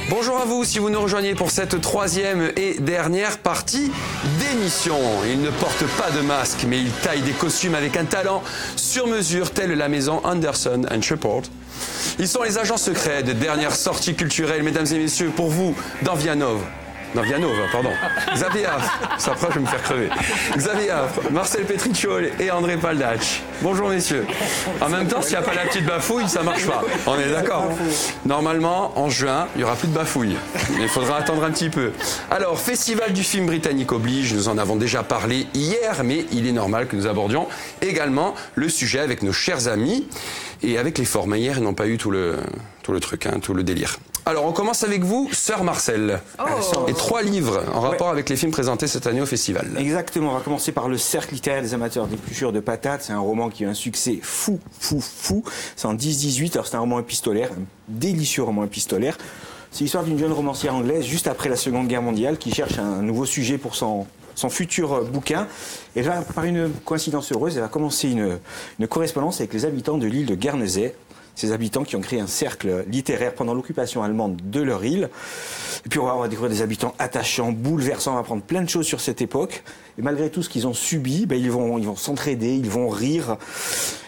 Bonjour à vous si vous nous rejoignez pour cette troisième et dernière partie d'émission. Il ne porte pas de masque, mais il taille des costumes avec un talent sur mesure, telle la maison Anderson & Shepard. Ils sont les agents secrets de dernière sortie culturelle, mesdames et messieurs, pour vous, dans Vianov. Non, Vianova, pardon. Xavier Affre, ça après je vais me faire crever. Xavier Affre, Marcel Petricciol et André Paldach. Bonjour messieurs. En même temps, s'il n'y a pas la petite bafouille, ça marche pas. On est d'accord. Normalement, en juin, il n'y aura plus de bafouille. Il faudra attendre un petit peu. Alors, Festival du film britannique oblige, nous en avons déjà parlé hier, mais il est normal que nous abordions également le sujet avec nos chers amis et avec les formes. Hier, ils n'ont pas eu tout le truc, tout le délire. Alors, on commence avec vous, Sœur Marcel. Et 3 livres en rapport avec les films présentés cette année au festival. Exactement, on va commencer par Le Cercle littéraire des amateurs d'épluchures de patates. C'est un roman qui a eu un succès fou. C'est en 10-18, alors c'est un roman épistolaire, un délicieux roman épistolaire. C'est l'histoire d'une jeune romancière anglaise, juste après la Seconde Guerre mondiale, qui cherche un nouveau sujet pour son futur bouquin. Et là, par une coïncidence heureuse, elle va commencer une correspondance avec les habitants de l'île de Guernesey. Ces habitants qui ont créé un cercle littéraire pendant l'occupation allemande de leur île. Et puis on va découvrir des habitants attachants, bouleversants, on va apprendre plein de choses sur cette époque. Et malgré tout ce qu'ils ont subi, ils vont s'entraider, ils vont rire.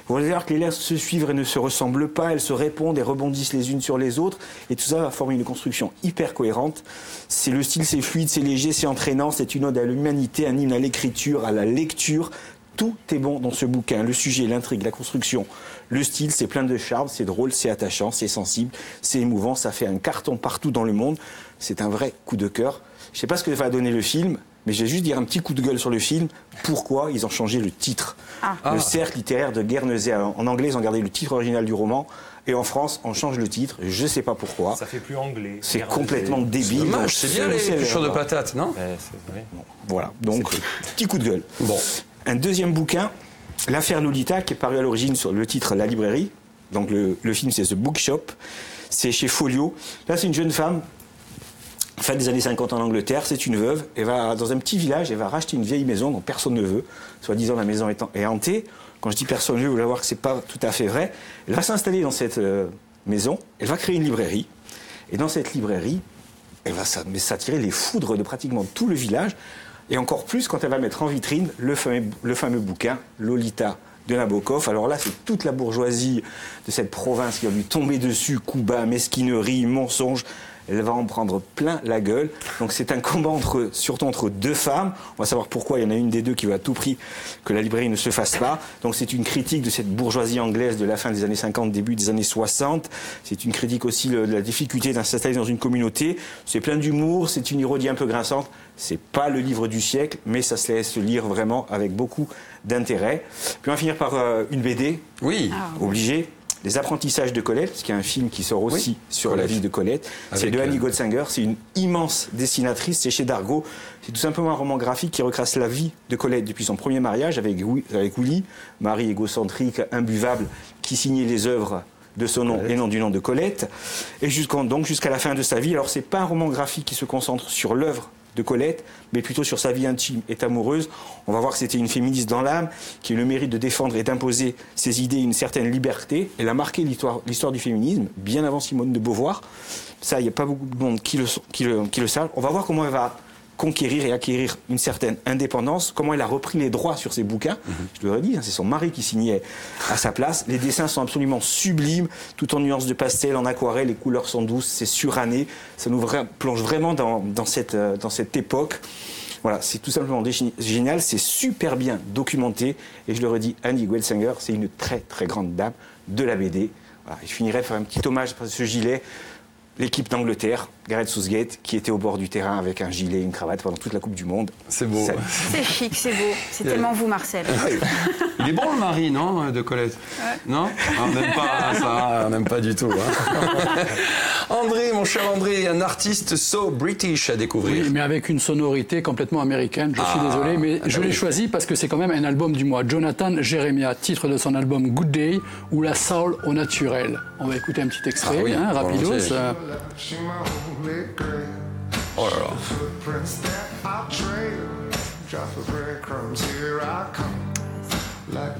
Vous allez voir que les lettres se suivent et ne se ressemblent pas, elles se répondent et rebondissent les unes sur les autres. Et tout ça va former une construction hyper cohérente. C'est le style, c'est fluide, c'est léger, c'est entraînant, c'est une ode à l'humanité, un hymne à l'écriture, à la lecture. Tout est bon dans ce bouquin. Le sujet, l'intrigue, la construction, le style, c'est plein de charme, c'est drôle, c'est attachant, c'est sensible, c'est émouvant, ça fait un carton partout dans le monde. C'est un vrai coup de cœur. Je ne sais pas ce que va donner le film, mais je vais juste dire un petit coup de gueule sur le film. Pourquoi ils ont changé le titre Le Cercle littéraire de Guernesey. En anglais, ils ont gardé le titre original du roman. Et en France, on change le titre. Je ne sais pas pourquoi. Ça fait plus anglais. C'est complètement débile. C'est bien les épluchures de patates, non? C'est vrai. Bon, voilà, donc petit coup de gueule. Bon. Un deuxième bouquin, L'affaire Lolita, qui est paru à l'origine sur le titre La Librairie. Donc le film, c'est The Bookshop. C'est chez Folio. Là, c'est une jeune femme, fin des années 50 en Angleterre. C'est une veuve. Elle va dans un petit village, elle va racheter une vieille maison dont personne ne veut. Soi-disant, la maison est hantée. Quand je dis personne ne veut, vous allez voir que c'est pas tout à fait vrai. Elle va s'installer dans cette maison. Elle va créer une librairie. Et dans cette librairie, elle va s'attirer les foudres de pratiquement tout le village. Et encore plus quand elle va mettre en vitrine le fameux bouquin Lolita de Nabokov. Alors là, c'est toute la bourgeoisie de cette province qui va lui tomber dessus, coups bas, mesquinerie, mensonges. Elle va en prendre plein la gueule. Donc c'est un combat surtout entre 2 femmes. On va savoir pourquoi. Il y en a une des 2 qui veut à tout prix que la librairie ne se fasse pas. Donc c'est une critique de cette bourgeoisie anglaise de la fin des années 50, début des années 60. C'est une critique aussi de la difficulté d'installer dans une communauté. C'est plein d'humour, c'est une ironie un peu grinçante. C'est pas le livre du siècle, mais ça se laisse lire vraiment avec beaucoup d'intérêt. Puis on va finir par une BD. Oui. Obligé. Les apprentissages de Colette, parce qu'il y a un film qui sort aussi sur la vie de Colette. C'est de Annie Goldsinger, c'est une immense dessinatrice, c'est chez Dargaud. C'est tout simplement un roman graphique qui retrace la vie de Colette depuis son premier mariage avec Willy, mari égocentrique, imbuvable, qui signait les œuvres de son nom et non du nom de Colette, et jusqu'à la fin de sa vie. Alors c'est pas un roman graphique qui se concentre sur l'œuvre de Colette, mais plutôt sur sa vie intime et amoureuse. On va voir que c'était une féministe dans l'âme, qui a eu le mérite de défendre et d'imposer ses idées et une certaine liberté. Elle a marqué l'histoire du féminisme, bien avant Simone de Beauvoir. Ça, il n'y a pas beaucoup de monde qui le savent. On va voir comment elle va conquérir et acquérir une certaine indépendance, comment elle a repris les droits sur ses bouquins. Je le redis, c'est son mari qui signait à sa place. Les dessins sont absolument sublimes, tout en nuances de pastel, en aquarelle, les couleurs sont douces, c'est suranné. Ça nous plonge vraiment dans cette époque. Voilà, c'est tout simplement génial, c'est super bien documenté. Et je le redis, Annie Goldsinger, c'est une très très grande dame de la BD. Voilà, je finirai par un petit hommage à ce gilet. L'équipe d'Angleterre, Gareth Southgate, qui était au bord du terrain avec un gilet et une cravate pendant toute la Coupe du Monde. C'est beau. C'est chic, c'est beau. C'est tellement vous, Marcel. Il est bon le mari, non, de Colette? Non, même pas ça, même pas du tout. André, mon cher André, un artiste so British à découvrir. Oui, mais avec une sonorité complètement américaine. Je suis désolé, mais je l'ai choisi parce que c'est quand même un album du mois. Jonathan Jeremiah, titre de son album Good Day, ou La Soul au naturel. On va écouter un petit extrait, rapidos. Oh là là.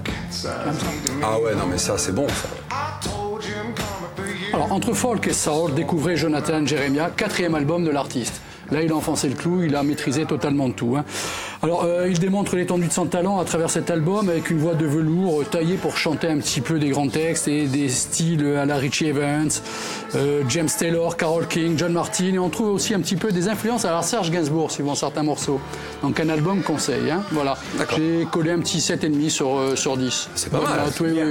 Ah ouais, non mais ça c'est bon ça. Alors, entre folk et soul, découvrez Jonathan Jeremiah, 4e album de l'artiste. Là, il a enfoncé le clou, il a maîtrisé totalement tout. Hein. Alors, il démontre l'étendue de son talent à travers cet album avec une voix de velours taillée pour chanter un petit peu des grands textes et des styles à la Richie Evans, James Taylor, Carole King, John Martin. Et on trouve aussi un petit peu des influences à la Serge Gainsbourg, suivant certains morceaux. Donc, un album conseil. Hein. Voilà. J'ai collé un petit 7,5 sur 10. C'est pas mal. Oui, il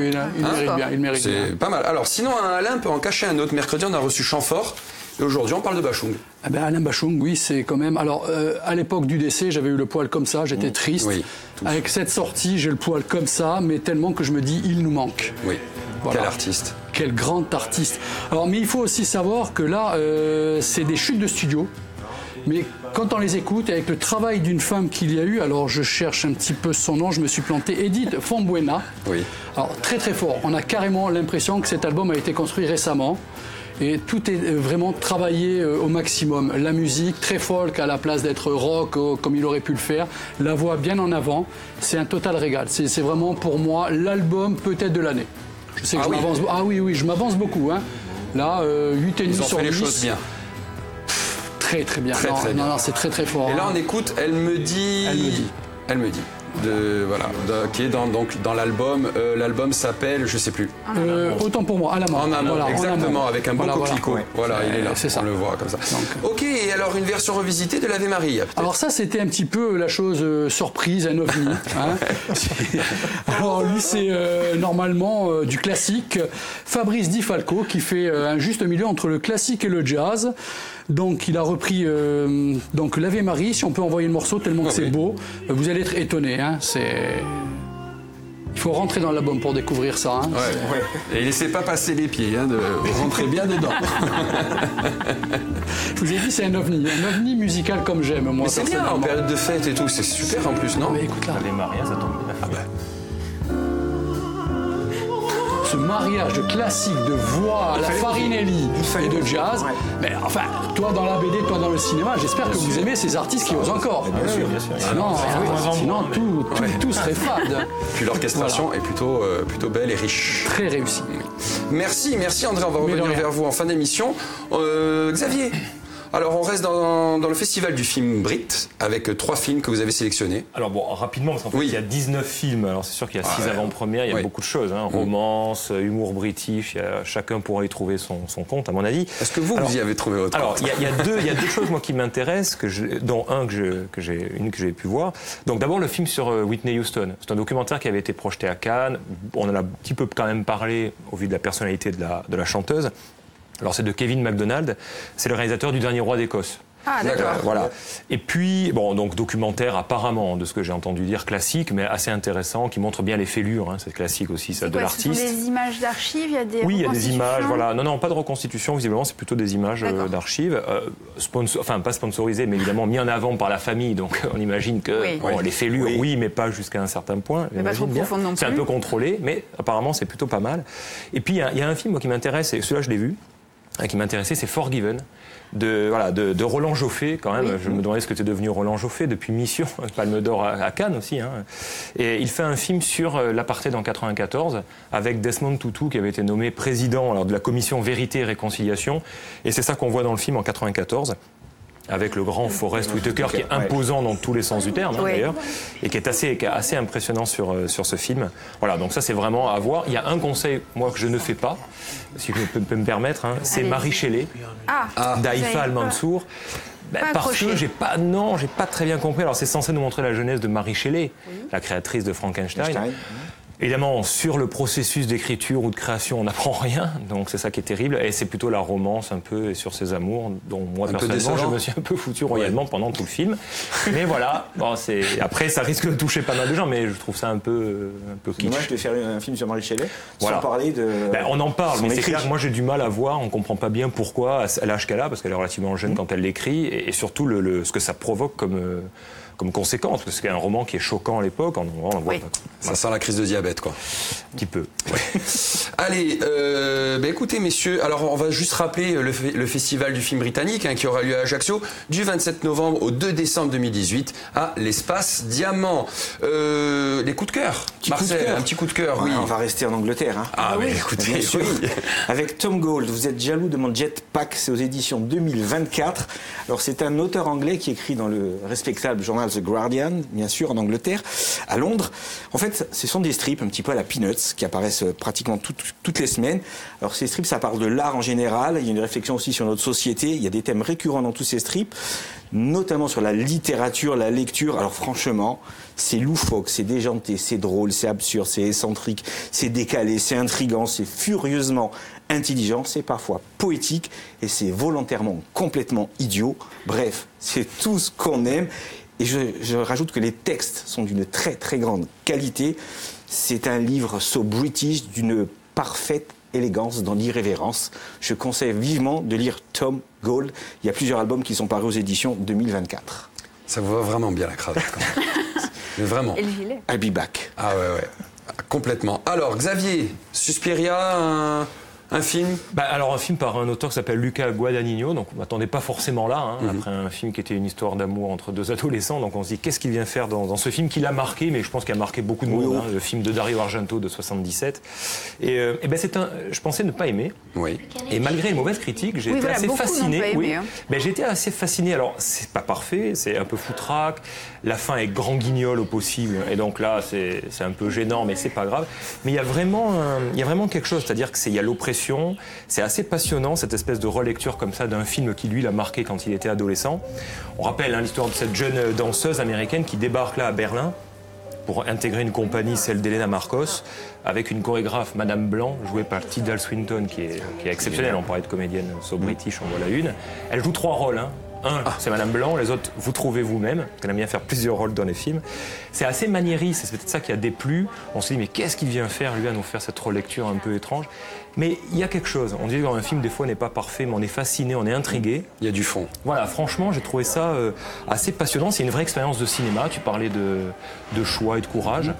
mérite bien. Il mérite bien. C'est pas mal. Alors, sinon, Alain peut en cacher un autre. Mercredi, on a reçu Chamfort. Et aujourd'hui, on parle de Bachung. Ah ben Alain Bachung, oui, c'est quand même... Alors, à l'époque du décès, j'avais eu le poil comme ça, j'étais triste. Oui, avec cette sortie, j'ai le poil comme ça, mais tellement que je me dis, il nous manque. Oui, voilà. Quel artiste. Quel grand artiste. Alors, mais il faut aussi savoir que là, c'est des chutes de studio. Mais quand on les écoute, avec le travail d'une femme qu'il y a eu, alors je cherche un petit peu son nom, je me suis planté, Edith Fonbuena. Oui. Alors, très très fort. On a carrément l'impression que cet album a été construit récemment. Et tout est vraiment travaillé au maximum. La musique, très folk à la place d'être rock comme il aurait pu le faire. La voix bien en avant. C'est un total régal. C'est vraiment pour moi l'album peut-être de l'année. Je sais que je m'avance. Ah oui, je m'avance beaucoup. Hein. Là, 8,5 sur 10. Ils ont fait les choses bien. Très très bien. Non, c'est très très fort. Et là, on écoute Elle me dit. Qui est dans l'album. L'album s'appelle, je sais plus. Autant pour moi, à la main. En amont, voilà, exactement, avec un beau coquelicot. Voilà, il est là, c'est ça. On le voit comme ça. Ok, et alors une version revisitée de l'Ave Maria. Alors ça, c'était un petit peu la chose surprise, un ovni. Hein. Alors lui, c'est normalement du classique. Fabrice Di Falco qui fait un juste milieu entre le classique et le jazz. Donc il a repris l'Ave Maria, si on peut envoyer le morceau tellement que c'est beau. Vous allez être étonnés. Hein, il faut rentrer dans l'album pour découvrir ça. Hein. Ouais. Et laissez pas passer les pieds, de rentrer bien dedans. Je vous ai dit, c'est un ovni musical comme j'aime, moi. Mais c'est bien, en période de fête et tout, c'est super en plus, non? Mais écoute là. Les Maria, ça tombe bien. Ce mariage de classique, de voix à la Farinelli et de jazz. Mais enfin, toi dans la BD, toi dans le cinéma, j'espère que vous aimez ces artistes qui osent encore. Bien sûr. Sinon tout serait fade. Puis l'orchestration est plutôt belle et riche. Très réussie. Merci André, on va revenir vers vous en fin d'émission. Xavier, alors on reste dans le festival du film Brit avec 3 films que vous avez sélectionnés. Alors bon, rapidement, parce qu'en fait il y a 19 films, alors c'est sûr qu'il y a 6 avant-premières, il y a beaucoup de choses, romance, humour british, chacun pourra y trouver son compte à mon avis. Est-ce que vous y avez trouvé votre compte? Alors il y a deux choses moi qui m'intéressent, dont une que j'ai pu voir. Donc d'abord le film sur Whitney Houston, c'est un documentaire qui avait été projeté à Cannes, on en a un petit peu quand même parlé au vu de la personnalité de la chanteuse. Alors c'est de Kevin MacDonald, c'est le réalisateur du Dernier Roi d'Écosse. Ah d'accord. Voilà. Et puis donc documentaire apparemment de ce que j'ai entendu dire classique, mais assez intéressant, qui montre bien les fêlures. C'est classique aussi, celle de l'artiste. Ce sont des images d'archives, il y a des il y a des images. Voilà. Non, pas de reconstitution. Visiblement, c'est plutôt des images d'archives, pas sponsorisées, mais évidemment mis en avant par la famille. Donc on imagine que les fêlures, mais pas jusqu'à un certain point. Mais pas trop profond non plus. C'est un peu contrôlé, mais apparemment c'est plutôt pas mal. Et puis il y a un film qui m'intéresse, et celui-là je l'ai vu. Qui m'intéressait, c'est Forgiven, de Roland Joffé, quand même. Je me demandais ce que était devenu Roland Joffé depuis Mission, Palme d'Or à Cannes aussi. Hein. Et il fait un film sur l'apartheid en 94, avec Desmond Tutu, qui avait été nommé président de la commission Vérité et Réconciliation. Et c'est ça qu'on voit dans le film en 94. Avec le grand Forest Whitaker qui est imposant dans tous les sens du terme d'ailleurs, et qui est assez impressionnant sur ce film. Voilà, donc ça c'est vraiment à voir. Il y a un conseil, moi, que je ne fais pas, si je peux me permettre, c'est Marie Shelley, d'Aïfa Al-Mansour. Parce que j'ai pas très bien compris. Alors c'est censé nous montrer la jeunesse de Marie Shelley, la créatrice de Frankenstein. Évidemment, sur le processus d'écriture ou de création, on n'apprend rien, donc c'est ça qui est terrible. Et c'est plutôt la romance un peu et sur ses amours, dont moi personnellement je me suis un peu foutu royalement pendant tout le film. Mais voilà, après ça risque de toucher pas mal de gens, mais je trouve ça un peu kitsch. Dommage de faire un film sur Marie Shelley sans parler de. On en parle, mais c'est clair que moi j'ai du mal à voir, on comprend pas bien pourquoi, à l'âge qu'elle a, parce qu'elle est relativement jeune quand elle l'écrit, et surtout ce que ça provoque comme conséquence, parce que c'est un roman qui est choquant à l'époque, on voit pas. Ça sent la crise de diabète, quoi. petit peu. Allez, écoutez messieurs, alors on va juste rappeler le festival du film britannique qui aura lieu à Ajaccio du 27 novembre au 2 décembre 2018 à l'Espace Diamant. Les coups de cœur, Marcel, un petit coup de cœur, oui. On va rester en Angleterre. Ah mais écoutez, bien sûr. oui. Avec Tom Gold, vous êtes jaloux de mon jetpack, c'est aux éditions 2024. Alors c'est un auteur anglais qui écrit dans le respectable journal The Guardian, bien sûr, en Angleterre, à Londres. En fait, ce sont des strips un petit peu à la Peanuts qui apparaissent pratiquement toutes les semaines. Alors ces strips, ça parle de l'art en général, il y a une réflexion aussi sur notre société, il y a des thèmes récurrents dans tous ces strips, notamment sur la littérature, la lecture. Alors franchement, c'est loufoque, c'est déjanté, c'est drôle, c'est absurde, c'est excentrique, c'est décalé, c'est intriguant, c'est furieusement intelligent, c'est parfois poétique et c'est volontairement complètement idiot. Bref, c'est tout ce qu'on aime. Et je rajoute que les textes sont d'une très très grande qualité. C'est un livre so British d'une parfaite élégance dans l'irrévérence. Je conseille vivement de lire Tom Gold. Il y a plusieurs albums qui sont parus aux éditions 2024. Ça vous va vraiment bien la cravate quand même. Mais vraiment. Et le gilet. I'll be back. Ah ouais. Complètement. Alors Xavier, Suspiria, un film. Alors un film par un auteur qui s'appelle Luca Guadagnino, donc on m'attendait pas forcément là, après un film qui était une histoire d'amour entre deux adolescents, donc on se dit qu'est-ce qu'il vient faire dans ce film qui l'a marqué, mais je pense qu'il a marqué beaucoup de monde, le film de Dario Argento de 77. Et je pensais ne pas aimer, oui. Et malgré les mauvaises critiques, j'ai été assez fasciné. Pas aimé, j'ai été assez fasciné. Alors c'est pas parfait, c'est un peu foutraque, la fin est grand guignol au possible, et donc là c'est un peu gênant, mais c'est pas grave. Mais il y a vraiment quelque chose, c'est-à-dire qu'il y a l'oppression. C'est assez passionnant, cette espèce de relecture comme ça d'un film qui, lui, l'a marqué quand il était adolescent. On rappelle l'histoire de cette jeune danseuse américaine qui débarque là à Berlin pour intégrer une compagnie, celle d'Helena Marcos, avec une chorégraphe, Madame Blanc, jouée par Tilda Swinton, qui est exceptionnelle. On parlait de comédienne so British, en voilà une. Elle joue 3 rôles, c'est Madame Blanc, les autres, vous trouvez vous-même. Elle aime bien faire plusieurs rôles dans les films. C'est assez maniériste, c'est peut-être ça qui a déplu. On se dit, mais qu'est-ce qu'il vient faire, lui, à nous faire cette relecture un peu étrange? Mais il y a quelque chose. On dit que dans un film, des fois, on n'est pas parfait, mais on est fasciné, on est intrigué. Il y a du fond. Voilà, franchement, j'ai trouvé ça assez passionnant. C'est une vraie expérience de cinéma. Tu parlais de choix et de courage.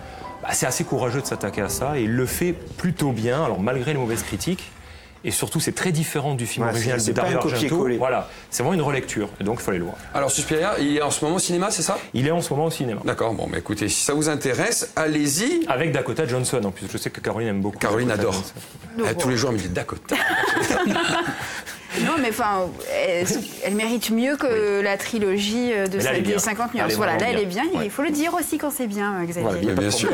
C'est assez courageux de s'attaquer à ça, et il le fait plutôt bien, alors malgré les mauvaises critiques. Et surtout, c'est très différent du film original de Dario Argento. Voilà, c'est vraiment une relecture, et donc il fallait le voir. Alors Suspiria, il est en ce moment au cinéma, c'est ça? Il est en ce moment au cinéma. D'accord, bon, écoutez, si ça vous intéresse, allez-y. Avec Dakota Johnson, en plus, je sais que Caroline aime beaucoup. Caroline adore. Tous les jours, elle me dit Dakota. Non, mais enfin, elle mérite mieux que la trilogie des 50 nuances. Voilà, là, elle est bien. Il faut le dire aussi quand c'est bien, Xavier. Ouais, bien sûr.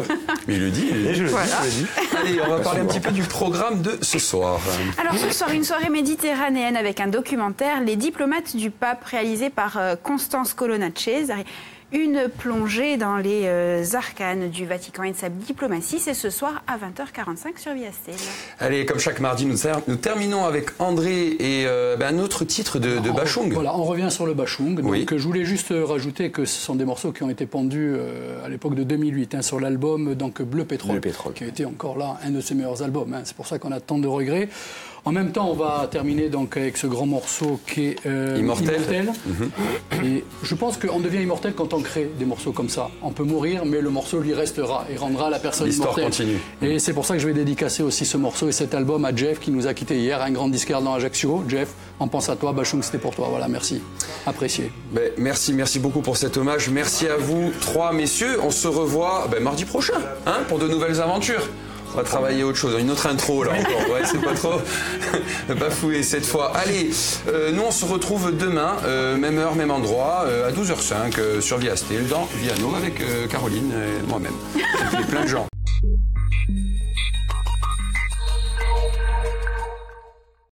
Mais il le dit. Je le dis. Allez, on va parler un petit peu du programme de ce soir. Alors, ce soir, une soirée méditerranéenne avec un documentaire, Les diplomates du pape, réalisé par Constance Colonna-Cesare. Une plongée dans les arcanes du Vatican et de sa diplomatie, c'est ce soir à 20h45 sur Viastel. Allez, comme chaque mardi, nous terminons avec André et un autre titre de Bachung. Voilà, on revient sur le Bachung. Oui. Donc, je voulais juste rajouter que ce sont des morceaux qui ont été pendus à l'époque de 2008 sur l'album Bleu Pétrole, qui a été encore là un de ses meilleurs albums. C'est pour ça qu'on a tant de regrets. En même temps, on va terminer donc avec ce grand morceau qui est Immortel. Et je pense qu'on devient immortel quand on crée des morceaux comme ça. On peut mourir, mais le morceau lui restera et rendra la personne immortelle. L'histoire continue. Et c'est pour ça que je vais dédicacer aussi ce morceau et cet album à Jeff qui nous a quittés hier, un grand disquaire dans Ajaccio. Jeff, on pense à toi, Bachung, c'était pour toi. Voilà, merci. Apprécié. Merci beaucoup pour cet hommage. Merci à vous 3 messieurs. On se revoit mardi prochain pour de nouvelles aventures. On va travailler autre chose, une autre intro là encore. Ouais, c'est pas trop bafoué cette fois. Allez, nous on se retrouve demain, même heure, même endroit, à 12h05 sur Viastel, dans Viano avec Caroline et moi-même. Et plein de gens.